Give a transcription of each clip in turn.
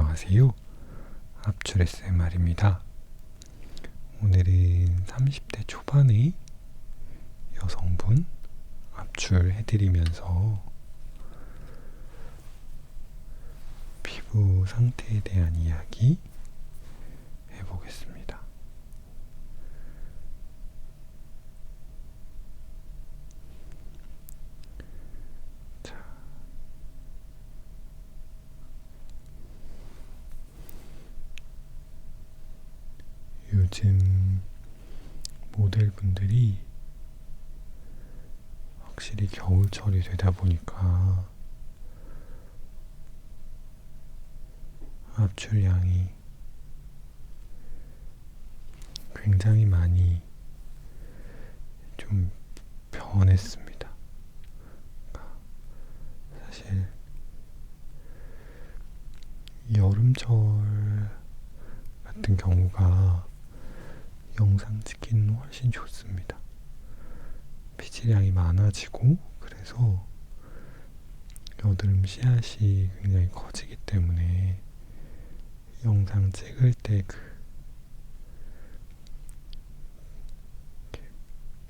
안녕하세요. 압출 SMR입니다. 오늘은 30대 초반의 여성분 압출해드리면서 피부 상태에 대한 이야기 해보겠습니다. 요즘 모델분들이 확실히 겨울철이 되다 보니까 압출량이 굉장히 많이 좀 변했습니다. 사실 여름철 같은 경우가 영상 찍기는 훨씬 좋습니다. 피지량이 많아지고 그래서 여드름 씨앗이 굉장히 커지기 때문에 영상 찍을 때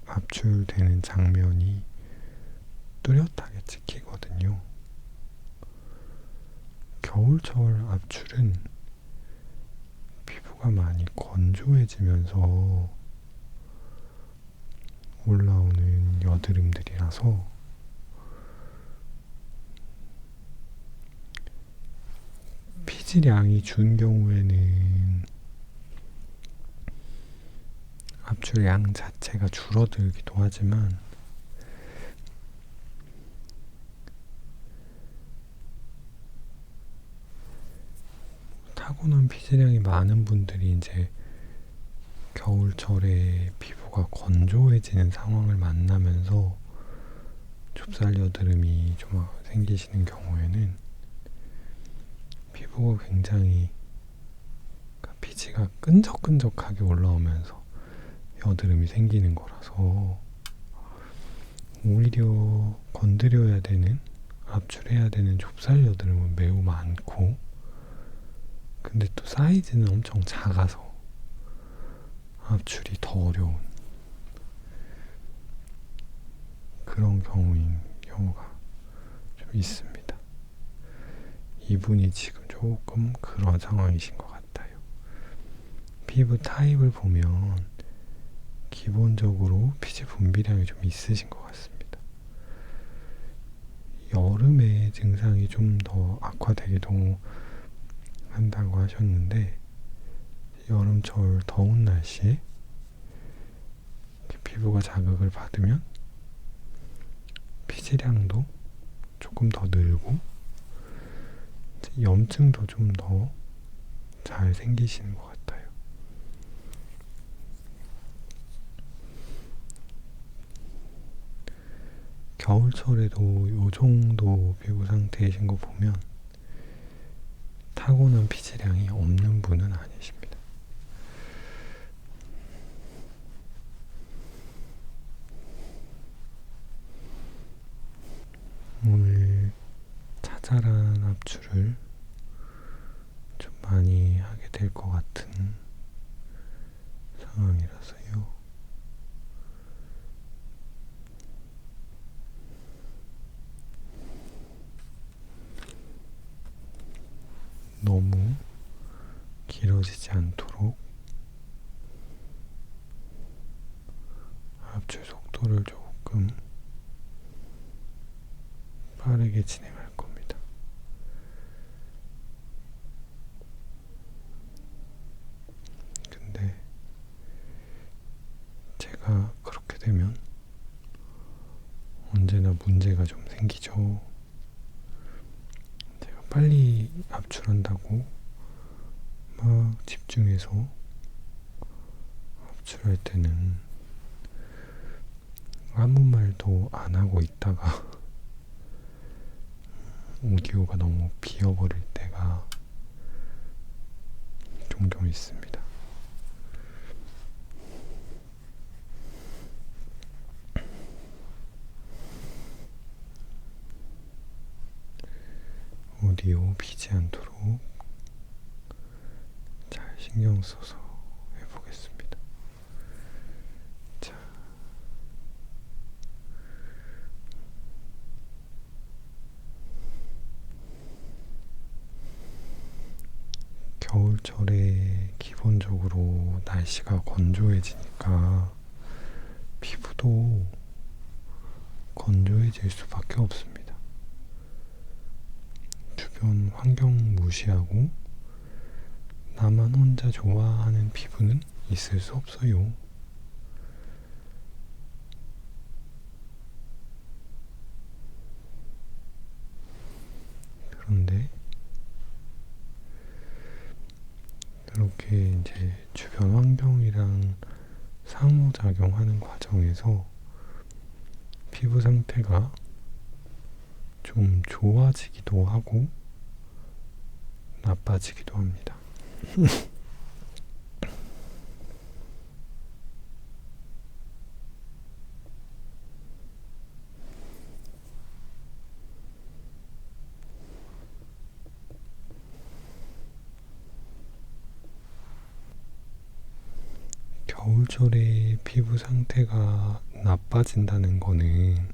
압출되는 장면이 뚜렷하게 찍히거든요. 겨울철 압출은 피부가 많이 건조해지면서 올라오는 여드름들이라서 피지량이 준 경우에는 압출량 자체가 줄어들기도 하지만 타고난 피지량이 많은 분들이 이제 겨울철에 피부가 건조해지는 상황을 만나면서 좁쌀 여드름이 좀 생기시는 경우에는 피부가 굉장히 피지가 끈적끈적하게 올라오면서 여드름이 생기는 거라서 오히려 건드려야 되는, 압출해야 되는 좁쌀 여드름은 매우 많고, 근데 또 사이즈는 엄청 작아서 압출이 더 어려운 그런 경우가 좀 있습니다. 이분이 지금 조금 그런 상황이신 것 같아요. 피부 타입을 보면 기본적으로 피지 분비량이 좀 있으신 것 같습니다. 여름에 증상이 좀 더 악화되기도 한다고 하셨는데, 여름철 더운 날씨에 피부가 자극을 받으면 피지량도 조금 더 늘고 염증도 좀 더 잘 생기시는 것 같아요. 겨울철에도 이 정도 피부 상태이신 거 보면 타고난 피지량이 없는 분은 아니십니다. 오늘 자잘한 압출을 좀 많이 하게 될 것 같은 상황이라서요. 너무 길어지지 않도록 압출 속도를 조금 빠르게 진행할 겁니다. 근데 제가 그렇게 되면 언제나 문제가 좀 생기죠. 제가 빨리 압출한다고 막 집중해서 압출할 때는 아무 말도 안 하고 있다가 오디오가 너무 비어버릴 때가 종종 있습니다. 오디오 비지 않도록 신경 써서 해보겠습니다. 자, 겨울철에 기본적으로 날씨가 건조해지니까 피부도 건조해질 수밖에 없습니다. 주변 환경 무시하고 나만 혼자 좋아하는 피부는 있을 수 없어요. 그런데 이렇게 이제 주변 환경이랑 상호작용하는 과정에서 피부 상태가 좀 좋아지기도 하고 나빠지기도 합니다. 겨울철에 피부 상태가 나빠진다는 거는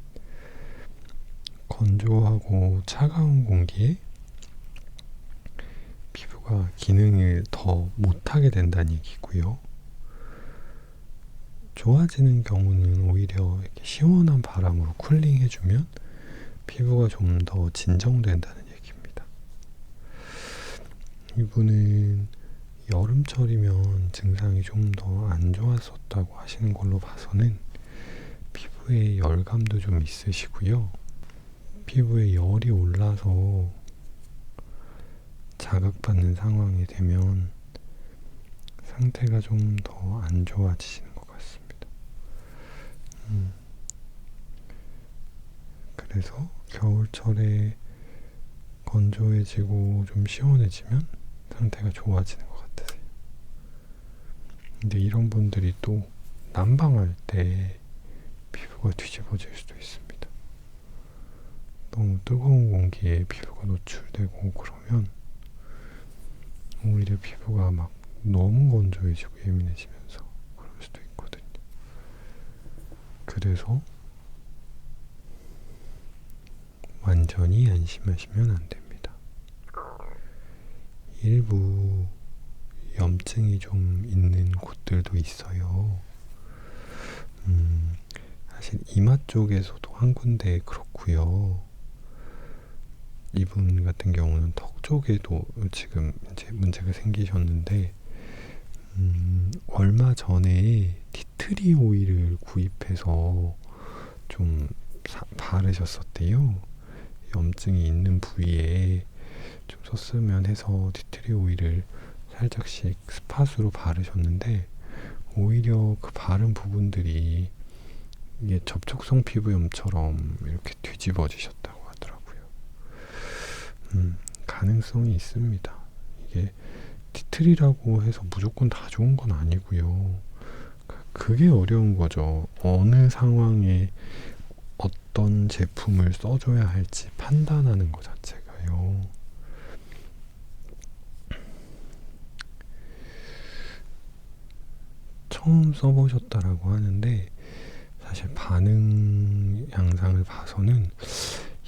건조하고 차가운 공기에 피부가 기능을 더 못하게 된다는 얘기고요. 좋아지는 경우는 오히려 이렇게 시원한 바람으로 쿨링해주면 피부가 좀 더 진정된다는 얘기입니다. 이분은 여름철이면 증상이 좀 더 안 좋았었다고 하시는 걸로 봐서는 피부에 열감도 좀 있으시고요. 피부에 열이 올라서 자극받는 상황이 되면 상태가 좀 더 안 좋아지시는 것 같습니다. 그래서 겨울철에 건조해지고 좀 시원해지면 상태가 좋아지는 것 같으세요. 근데 이런 분들이 또 난방할 때 피부가 뒤집어질 수도 있습니다. 너무 뜨거운 공기에 피부가 노출되고 그러면 오히려 피부가 막 너무 건조해지고 예민해지면서 그럴 수도 있거든요. 그래서 완전히 안심하시면 안 됩니다. 일부 염증이 좀 있는 곳들도 있어요. 사실 이마 쪽에서도 한 군데 그렇고요. 이분 같은 경우는 턱 쪽에도 지금 이제 문제가 생기셨는데 얼마 전에 티트리 오일을 구입해서 좀 바르셨었대요. 염증이 있는 부위에 좀 썼으면 해서 티트리 오일을 살짝씩 스팟으로 바르셨는데 오히려 그 바른 부분들이 이게 접촉성 피부염처럼 이렇게 뒤집어지셨다고 하더라고요. 가능성이 있습니다. 이게 티트리라고 해서 무조건 다 좋은 건 아니고요. 그게 어려운 거죠. 어느 상황에 어떤 제품을 써줘야 할지 판단하는 것 자체가요. 처음 써보셨다라고 하는데 사실 반응 양상을 봐서는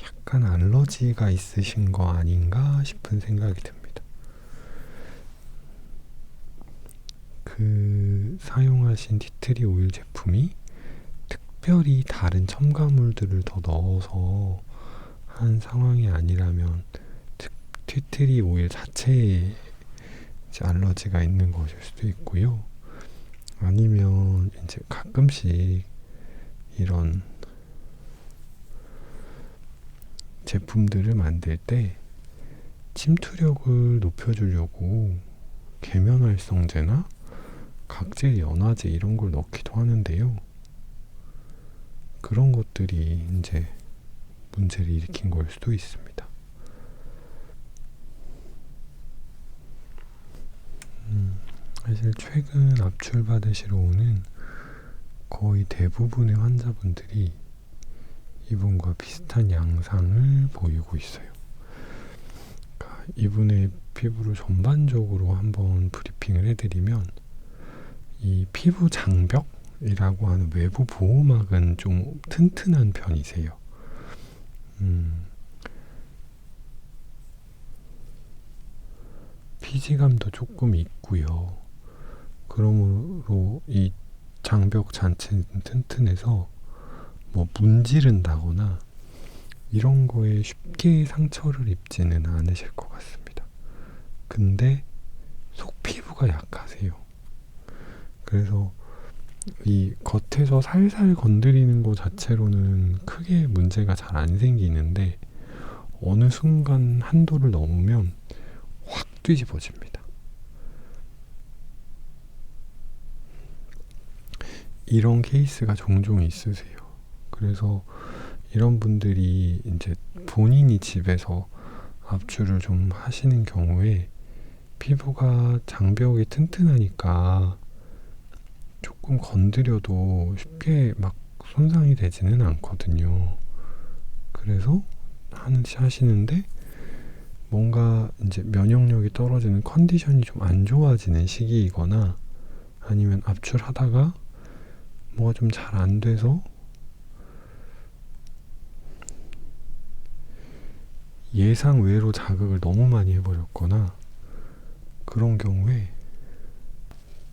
약간 알러지가 있으신 거 아닌가 싶은 생각이 듭니다. 그 사용하신 티트리 오일 제품이 특별히 다른 첨가물들을 더 넣어서 한 상황이 아니라면 티트리 오일 자체에 알러지가 있는 것일 수도 있고요. 아니면 이제 가끔씩 이런 제품들을 만들 때 침투력을 높여주려고 계면활성제나 각질 연화제 이런 걸 넣기도 하는데요. 그런 것들이 이제 문제를 일으킨 걸 수도 있습니다. 사실 최근 압출 받으시러 오는 거의 대부분의 환자분들이 이분과 비슷한 양상을 보이고 있어요. 그러니까 이분의 피부를 전반적으로 한번 브리핑을 해드리면, 이 피부 장벽이라고 하는 외부 보호막은 좀 튼튼한 편이세요. 피지감도 조금 있고요. 그러므로 이 장벽 자체는 튼튼해서 뭐 문지른다거나 이런 거에 쉽게 상처를 입지는 않으실 것 같습니다. 근데 속 피부가 약하세요. 그래서 이 겉에서 살살 건드리는 것 자체로는 크게 문제가 잘 안 생기는데, 어느 순간 한도를 넘으면 확 뒤집어집니다. 이런 케이스가 종종 있으세요. 그래서 이런 분들이 이제 본인이 집에서 압출을 좀 하시는 경우에 피부가 장벽이 튼튼하니까 조금 건드려도 쉽게 막 손상이 되지는 않거든요. 그래서 하시는데, 뭔가 이제 면역력이 떨어지는 컨디션이 좀 안 좋아지는 시기이거나, 아니면 압출하다가 뭐가 좀 잘 안 돼서 예상 외로 자극을 너무 많이 해버렸거나, 그런 경우에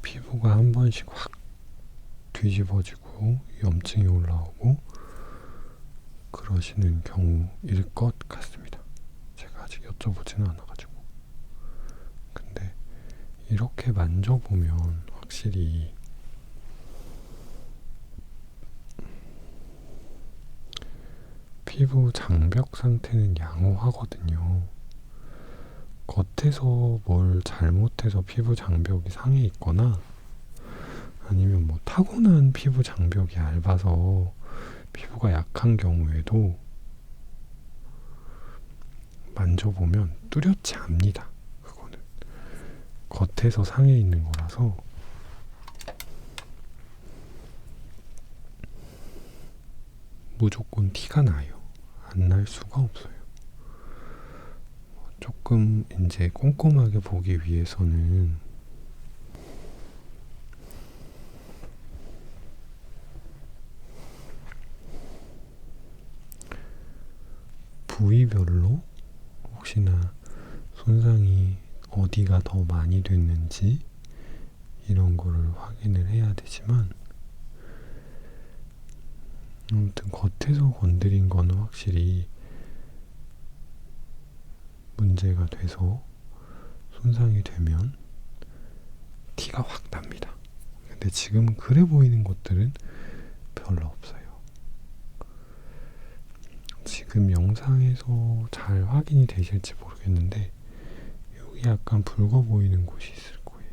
피부가 한 번씩 확 뒤집어지고 염증이 올라오고 그러시는 경우일 것 같습니다. 제가 아직 여쭤보지는 않아가지고. 근데 이렇게 만져보면 확실히 피부 장벽 상태는 양호하거든요. 겉에서 뭘 잘못해서 피부 장벽이 상해 있거나, 아니면 뭐 타고난 피부 장벽이 얇아서 피부가 약한 경우에도 만져보면 뚜렷이 압니다. 그거는 겉에서 상해 있는 거라서 무조건 티가 나요. 안 날 수가 없어요. 조금 이제 꼼꼼하게 보기 위해서는 부위별로 혹시나 손상이 어디가 더 많이 됐는지 이런 거를 확인을 해야 되지만, 아무튼 겉에서 건드린 거는 확실히 문제가 돼서 손상이 되면 티가 확 납니다. 근데 지금은 그래 보이는 것들은 별로 없어요. 지금 영상에서 잘 확인이 되실지 모르겠는데, 여기 약간 붉어 보이는 곳이 있을 거예요.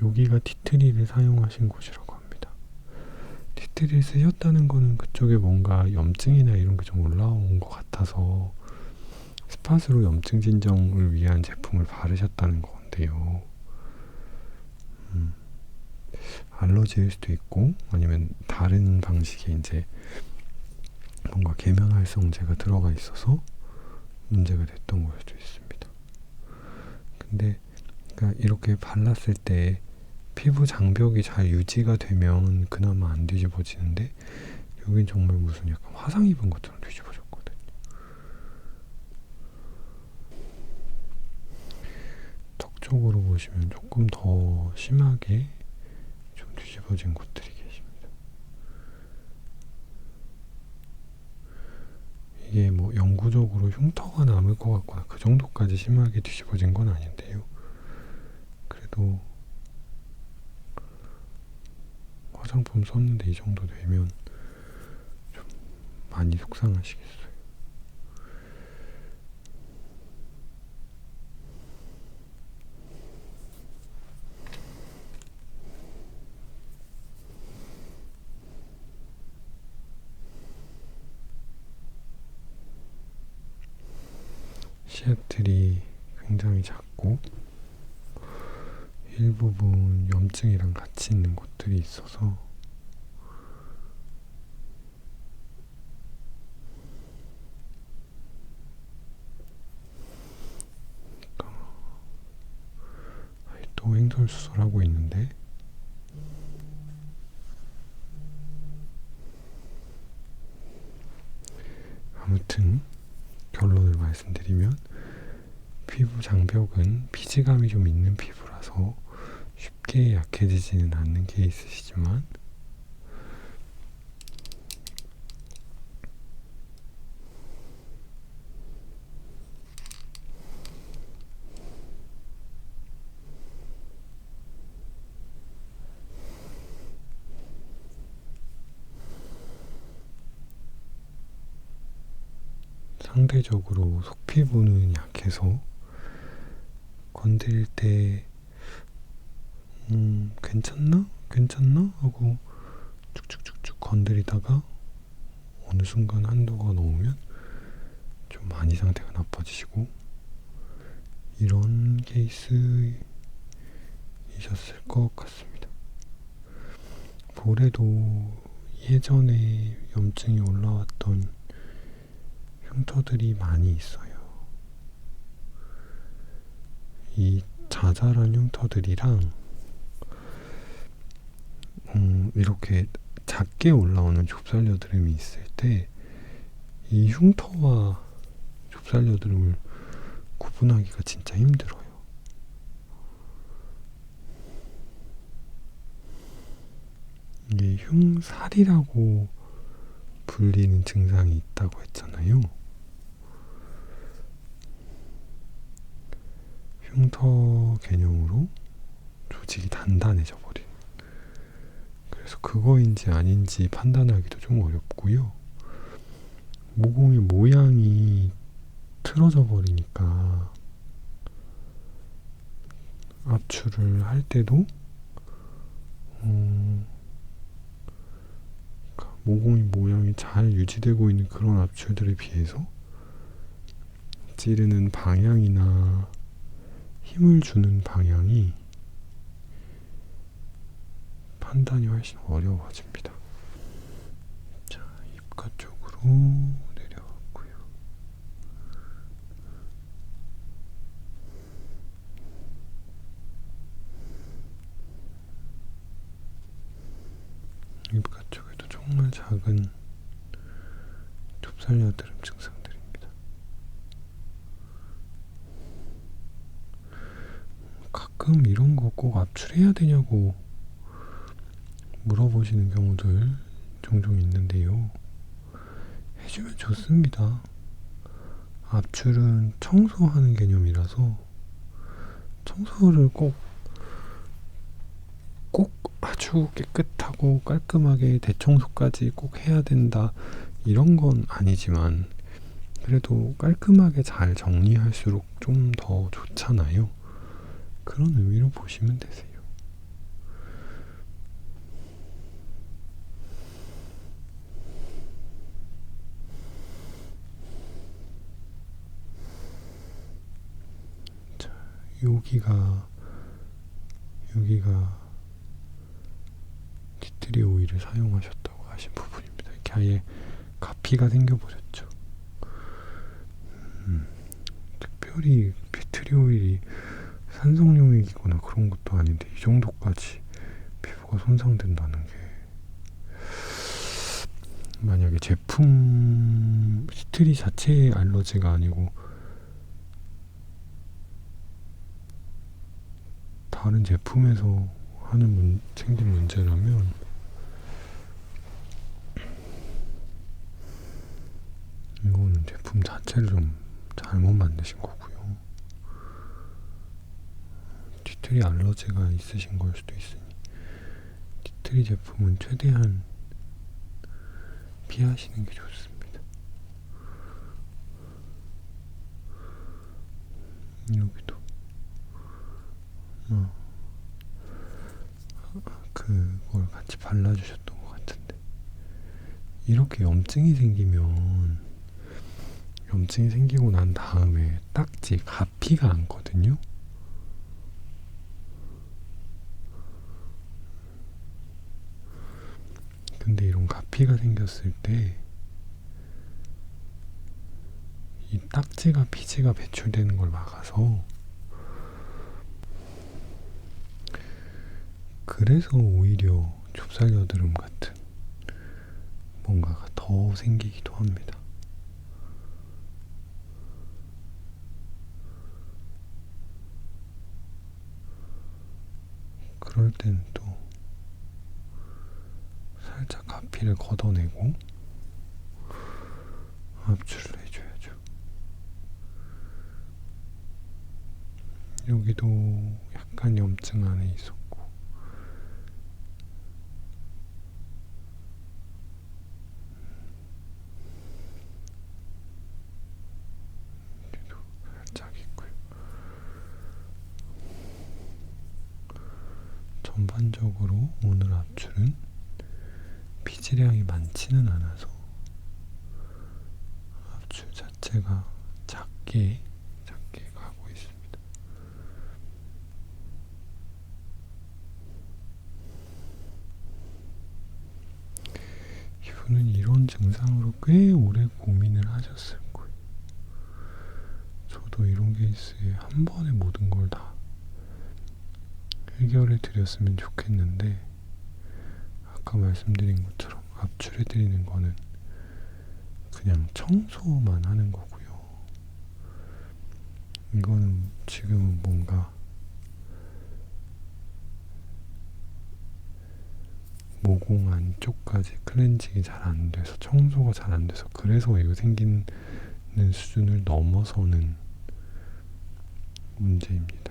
여기가 티트리를 사용하신 곳이라고 합니다. 티트리를 쓰셨다는 거는 그쪽에 뭔가 염증이나 이런 게 좀 올라온 것 같아서 스팟으로 염증 진정을 위한 제품을 바르셨다는 건데요. 알러지일 수도 있고, 아니면 다른 방식의 이제 뭔가 계면활성제가 들어가 있어서 문제가 됐던 걸 수도 있습니다. 근데 그러니까 이렇게 발랐을 때 피부 장벽이 잘 유지가 되면 그나마 안 뒤집어지는데, 여긴 정말 무슨 약간 화상 입은 것처럼 뒤집어졌거든요. 턱 쪽으로 보시면 조금 더 심하게 좀 뒤집어진 곳들이 계십니다. 이게 뭐 영구적으로 흉터가 남을 것 같거나 그 정도까지 심하게 뒤집어진 건 아닌데요. 그래도 화장품 썼는데 이 정도 되면 좀 많이 속상하시겠어요. 씨앗들이 굉장히 작고 일부분 염증이랑 같이 있는 곳들이 있어서 횡설수설하고 있는데 아무튼 결론을 말씀드리면 피부 장벽은 피지감이 좀 있는 피부라서 쉽게 약해지지는 않는 케이스이지만 상대적으로 속피부는 약해서 건드릴 때 괜찮나? 괜찮나? 하고 쭉쭉쭉쭉 건드리다가 어느 순간 한도가 넘으면 좀 많이 상태가 나빠지시고 이런 케이스이셨을 것 같습니다. 볼에도 예전에 염증이 올라왔던 흉터들이 많이 있어요. 이 자잘한 흉터들이랑 이렇게 작게 올라오는 좁쌀 여드름이 있을 때 이 흉터와 좁쌀 여드름을 구분하기가 진짜 힘들어요. 이게 흉살이라고 불리는 증상이 있다고 했잖아요. 흉터 개념으로 조직이 단단해져 버린. 그래서 그거인지 아닌지 판단하기도 좀 어렵고요. 모공의 모양이 틀어져 버리니까 압출을 할 때도 모공의 모양이 잘 유지되고 있는 그런 압출들에 비해서 찌르는 방향이나 힘을 주는 방향이 판단이 훨씬 어려워집니다. 자, 입가 쪽으로 내려왔고요. 입가 쪽에도 정말 작은 좁쌀 여드름 증상들입니다. 가끔 이런 거 꼭 압출해야 되냐고 물어보시는 경우들 종종 있는데요. 해주면 좋습니다. 압출은 청소하는 개념이라서 청소를 꼭 아주 깨끗하고 깔끔하게 대청소까지 꼭 해야 된다 이런 건 아니지만 그래도 깔끔하게 잘 정리할수록 좀 더 좋잖아요. 그런 의미로 보시면 되세요. 자, 여기가 티트리 오일을 사용하셨다고 하신 부분입니다. 이렇게 아예 가피가 생겨버렸죠. 특별히 티트리 오일이 산성용액이거나 그런 것도 아닌데 이 정도까지 피부가 손상된다는 게 만약에 제품 티트리 자체의 알러지가 아니고 다른 제품에서 생긴 문제라면 이거는 제품 자체를 좀 잘못 만드신 거고요. 티트리 알러지가 있으신 걸 수도 있으니 티트리 제품은 최대한 피하시는 게 좋습니다. 여기도 그걸 같이 발라주셨던 것 같은데 이렇게 염증이 생기고 난 다음에 딱지, 가피가 않거든요. 근데 이런 가피가 생겼을 때 이 딱지가 피지가 배출되는 걸 막아서 그래서 오히려 좁쌀 여드름 같은 뭔가가 더 생기기도 합니다. 그럴 때는 또 살짝 가피를 걷어내고 압출을 해줘야죠. 여기도 약간 염증 안에 있었고, 여기도 살짝 있고요. 전반적으로 오늘 압출은 피지량이 많지는 않아서 압출 자체가 작게 가고 있습니다. 이분은 이런 증상으로 꽤 오래 고민을 하셨을 거예요. 저도 이런 케이스에 한 번에 모든 걸 다 해결해 드렸으면 좋겠는데, 아까 말씀드린 것처럼 압출해 드리는 거는 그냥 청소만 하는 거고요. 이거는 지금은 뭔가 모공 안쪽까지 클렌징이 잘 안 돼서, 청소가 잘 안 돼서, 그래서 이거 생기는 수준을 넘어서는 문제입니다.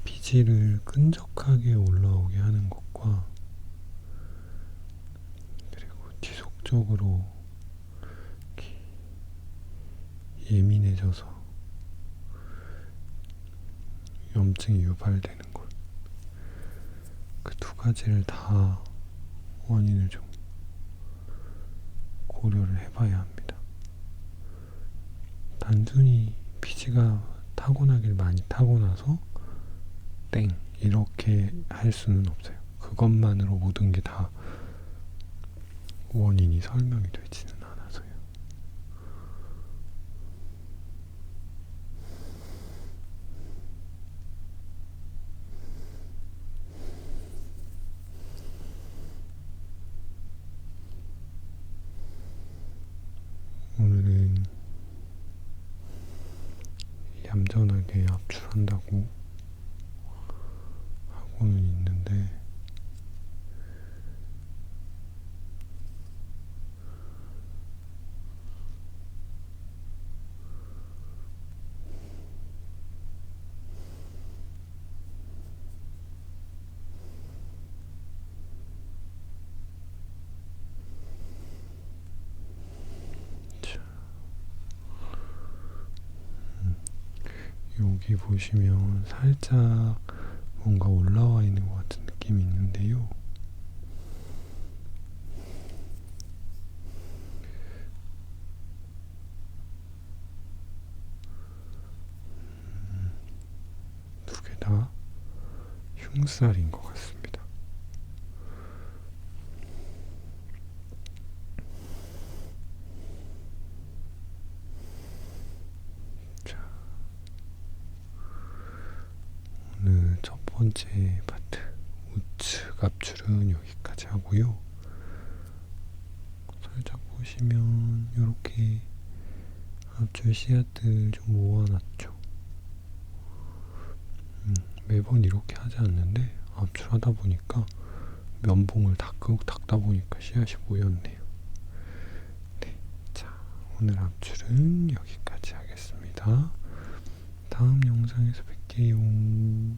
피지를 끈적하게 올라오게 하는 것과, 그리고 지속적으로 예민해져서 염증이 유발되는 것, 그 두 가지를 다 원인을 좀 고려를 해봐야 합니다. 단순히 피지가 타고나길 많이 타고나서 땡 이렇게 할 수는 없어요. 그것만으로 모든 게 다 원인이 설명이 되지는 않아서요. 오늘은 얌전하게 압출한다고 하고는 있는데, 여기 보시면 살짝 뭔가 올라와 있는 것 같은 느낌이 있는데요. 두 개 다 흉살인 것 같습니다. 자, 오늘 첫 번째 파트 우측 압출은 여기까지 하고요. 살짝 보시면 이렇게 압출 씨앗들 좀 모아놨죠. 매번 이렇게 하지 않는데 압출하다 보니까 면봉을 닦다 보니까 씨앗이 모였네요. 네, 자, 오늘 압출은 여기까지 하겠습니다. 다음 영상에서 뵐게요.